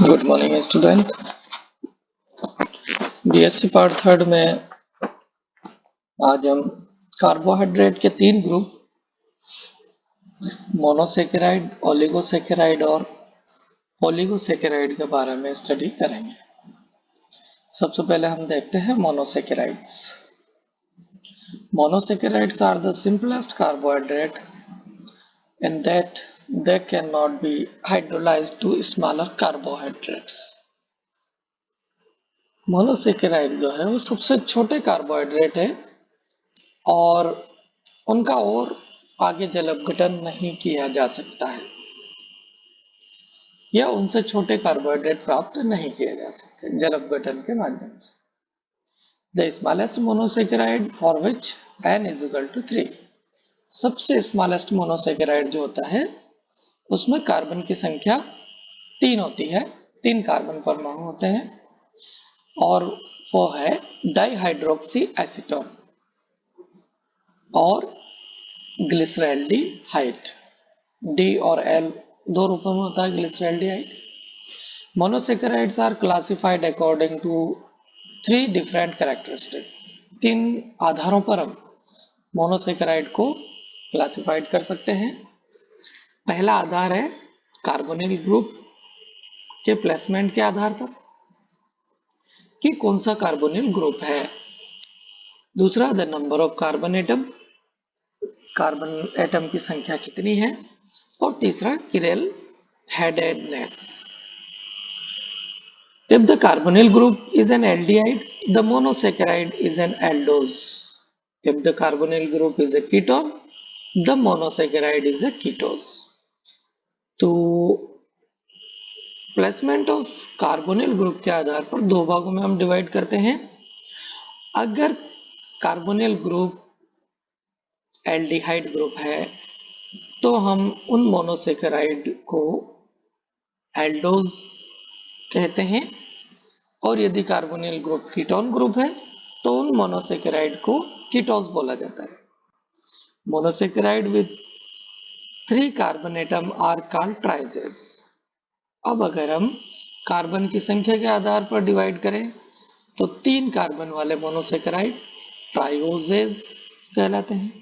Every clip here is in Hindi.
Good morning student. BSc part third में आज हम कार्बोहाइड्रेट के 3 ग्रुप मोनोसेकेराइड, ओलिगोसेकेराइड और पॉलीगोसेकेराइड के बारे में स्टडी करेंगे। सबसे पहले हम देखते हैं monosaccharides. Monosaccharides are the simplest carbohydrate in that they cannot be hydrolyzed to smaller carbohydrates। Monosaccharide जो है वो सबसे छोटे कार्बोहाइड्रेट है और उनका और आगे जल अपघटन नहीं किया जा सकता है या उनसे छोटे कार्बोहाइड्रेट प्राप्त नहीं किए जा सकते जल अपघटन के माध्यम से। The smallest monosaccharide for which n is equal to 3, सबसे स्मॉलेस्ट मोनोसेकेराइड जो होता है उसमें कार्बन की संख्या 3 होती है, 3 कार्बन परमाणु होते हैं और वो है डाइहाइड्रोक्सी एसीटोन और ग्लिसरैल्डिहाइड। डी और एल दो रूपों में होता है glyceraldehyde. Monosaccharides are classified according to 3 different characteristics. 3 आधारों पर हम मोनोसेकेराइड को क्लासिफाइड कर सकते हैं। पहला आधार है कार्बोनिल ग्रुप के प्लेसमेंट के आधार पर कि कौन सा कार्बोनिल ग्रुप है। दूसरा the number of carbon atom, carbon atom की संख्या कितनी है। और तीसरा chiral headedness. If the carbonyl group is an aldehyde, the monosaccharide is an aldose. If the carbonyl group is a ketone, the monosaccharide is a ketose. तो प्लेसमेंट ऑफ कार्बोनिल ग्रुप के आधार पर 2 भागों में हम डिवाइड करते हैं। अगर कार्बोनिल ग्रुप एल्डिहाइड ग्रुप है तो हम उन मोनोसेकेराइड को एल्डोज कहते हैं और यदि कार्बोनिल ग्रुप कीटोन ग्रुप है तो उन मोनोसेकेराइड को कीटोस बोला जाता है। Monosaccharide with 3 carbon atom are called trioses. अब अगर हम कार्बन की संख्या के आधार पर डिवाइड करें तो 3 कार्बन वाले मोनोसेकेराइड ट्राइओजेस कहलाते हैं।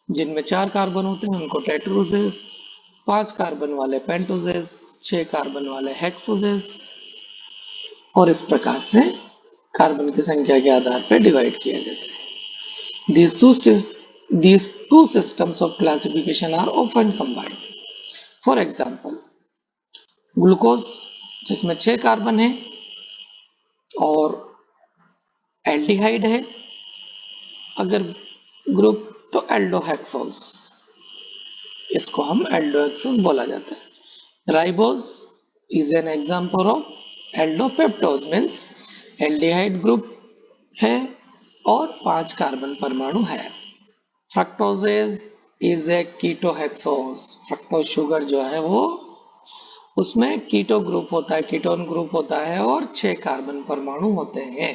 जिनमें 4 कार्बन होते हैं उनको टेट्रोजेस, 5 कार्बन वाले पेंटोजेस, 6 कार्बन वाले हेक्सोजेस और इस प्रकार से कार्बन की संख्या के आधार पर डिवाइड किया जाता है। These two systems of classification are often combined. For example, glucose जिसमें 6 कार्बन है और एल्डिहाइड है अगर ग्रुप तो एल्डोहेक्सोज, इसको हम एल्डोहेक्सोज बोला जाता है। Ribose is an example of aldopentose, means aldehyde group है और 5 कार्बन परमाणु है। Fructoses is a ketohexose, fructose sugar जो है वो उसमें कीटो ग्रुप होता है, कीटोन ग्रुप होता है और 6 कार्बन परमाणु होते हैं।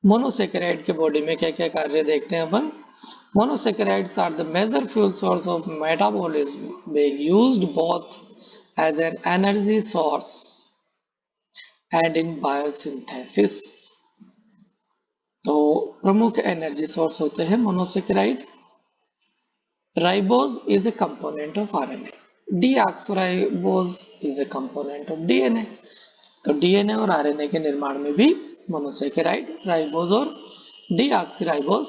मोनोसेकेराइड के बॉडी में क्या क्या कार्य देखते हैं अपन। Monosaccharides are the major fuel source of metabolism, being used both as an energy source and in biosynthesis। तो प्रमुख एनर्जी सोर्स होते हैं monosaccharide. Ribose is a component of RNA, deoxyribose is a component of DNA. तो डीएनए और आरएनए के निर्माण में भी मोनोसेकेराइड, राइबोज और डीऑक्सीराइबोज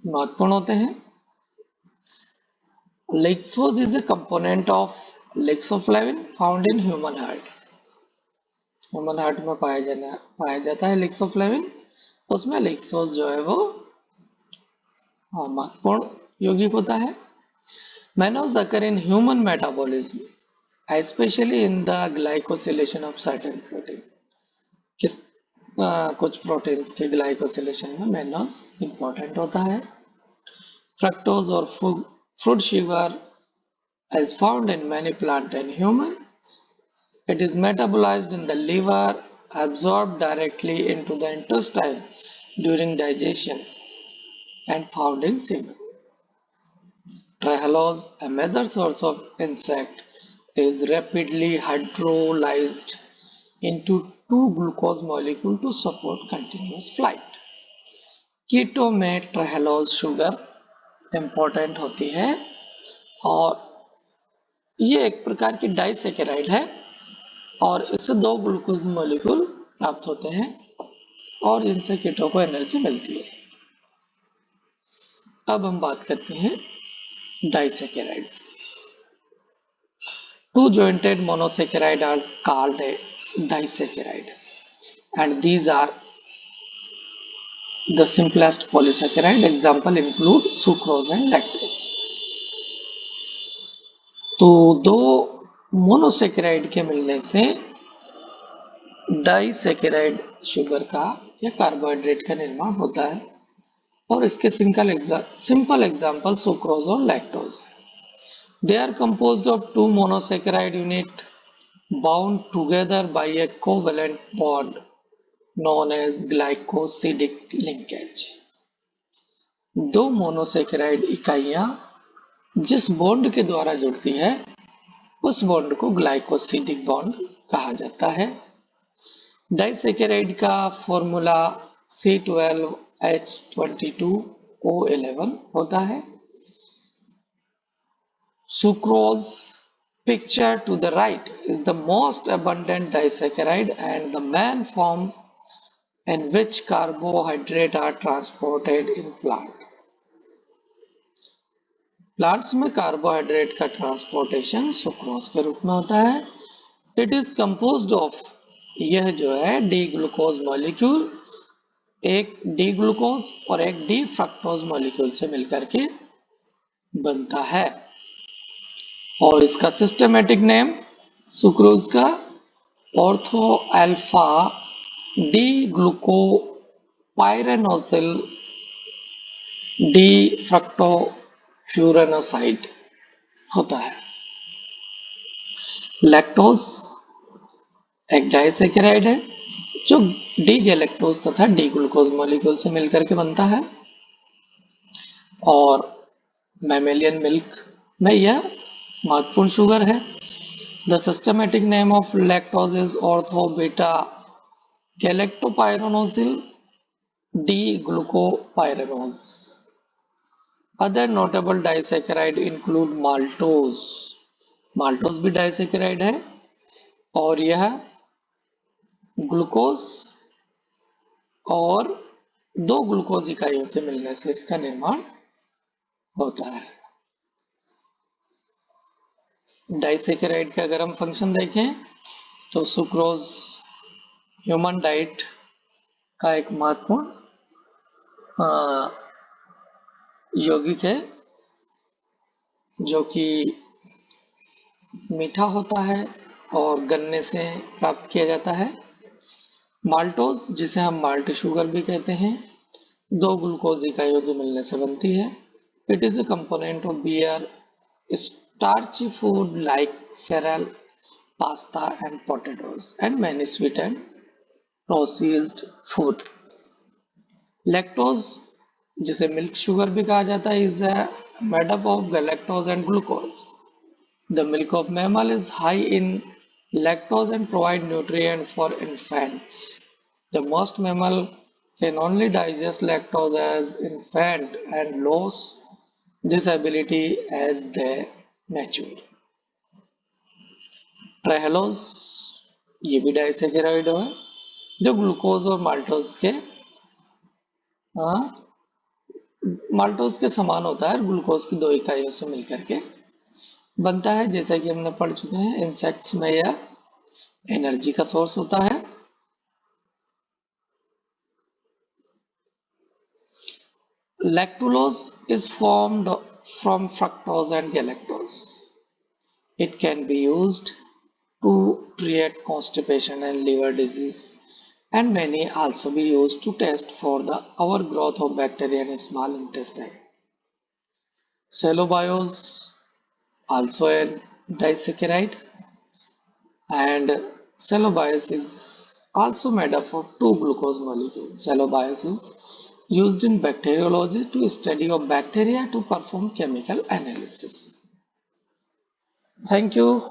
महत्वपूर्ण होते हैं। Lyxose is a component of lyxoflavin found in human heart. Human heart में पाया जाता है लेक्सोफ्लेविन, उसमें लेक्सोज जो है वो महत्वपूर्ण यौगिक होता है। Mannose occur in human metabolism especially in the glycosylation of certain protein। कुछ प्रोटीन्स के ग्लाइकोसिलेशन में मैनोज इंपॉर्टेंट होता है। फ्रक्टोज और fruit sugar is found in many plant and humans। It is metabolized in the liver, absorbed directly into the intestine during digestion and found in semen। Trehalose, a major source of insect, is rapidly hydrolyzed into two glucose molecules to support continuous flight. कीटो में ट्रेहलोज शुगर इंपॉर्टेंट होती है और ये एक प्रकार की डाइसेकेराइड है और इससे दो ग्लूकोज मॉलिक्यूल प्राप्त होते हैं और इनसे कीटो को एनर्जी मिलती है। अब हम बात करते हैं disaccharides. Two jointed monosaccharide are called a disaccharide, and these are the simplest polysaccharide. Example include sucrose and lactose. तो दो मोनोसेकेराइड के मिलने से डाइसेकेराइड शुगर का या कार्बोहाइड्रेट का निर्माण होता है और इसके सिंपल एग्जाम्पल सुक्रोज और lactose. They are composed of two monosaccharide unit bound together by a covalent bond known as glycosidic linkage। दो मोनोसेकेराइड इकाइयां जिस बॉन्ड के द्वारा जुड़ती है उस बॉन्ड को ग्लाइकोसिडिक बॉन्ड कहा जाता है। डाइसेकेराइड का फॉर्मूला C12H22O11 होता है। Sucrose pictured to the right is the most abundant disaccharide and the main form in which carbohydrate are transported in plant। Plants में कार्बोहाइड्रेट का ट्रांसपोर्टेशन सुक्रोज के रूप में होता है। इट इज कंपोज्ड ऑफ, यह जो है डी ग्लूकोज मॉलिक्यूल, एक डी ग्लूकोज और एक डी फ्रक्टोज मॉलिक्यूल से मिलकर के बनता है और इसका सिस्टमेटिक नेम सुक्रोज का ऑर्थो अल्फा डी ग्लूकोपाइरेनोसिल डी फ्रक्टोफ्यूरेनोसाइड होता है। लैक्टोज एक डाइसेकेराइड है जो डी गैलेक्टोज तथा डी ग्लूकोज मॉलिक्यूल से मिलकर के बनता है और मैमेलियन मिल्क में यह महत्वपूर्ण शुगर है। The systematic name of lactose is ortho beta galactopyranosyl D glucopyranose. Other notable disaccharide include maltose. Maltose भी डाइसेकेराइड है और यह ग्लूकोज और दो ग्लूकोज इकाइयों के मिलने से इसका निर्माण होता है। डाइसेकेराइड का अगर हम फंक्शन देखें तो सुक्रोज ह्यूमन डाइट का एक महत्वपूर्ण यौगिक है जो कि मीठा होता है और गन्ने से प्राप्त किया जाता है। माल्टोज जिसे हम माल्ट शुगर भी कहते हैं दो ग्लूकोज इकाइयों के मिलने से बनती है। It is a component of beer starchy food like cereal, pasta and potatoes and many sweet and processed food। Lactose जिसे मिल्क शुगर भी कहा जाता है is made up of galactose and glucose। The milk of mammal is high in lactose and provide nutrient for infants। The most mammal can only digest lactose as infant and lose this ability as they mature। ट्रेहलोज ये भी डाइसेकेराइड है जो ग्लूकोज और माल्टोज के समान होता है, ग्लूकोज की दो इकाइयों से मिलकर के बनता है। जैसा कि हमने पढ़ चुके हैं इंसेक्ट्स में यह एनर्जी का सोर्स होता है। Lactulose is formed from fructose and galactose. It can be used to treat constipation and liver disease, and many also be used to test for the overgrowth of bacteria in small intestine। Cellobiose also a disaccharide, and cellobiose is also made up of two glucose molecules। Cellobiose is used in bacteriology to study of bacteria to perform chemical analysis. Thank you.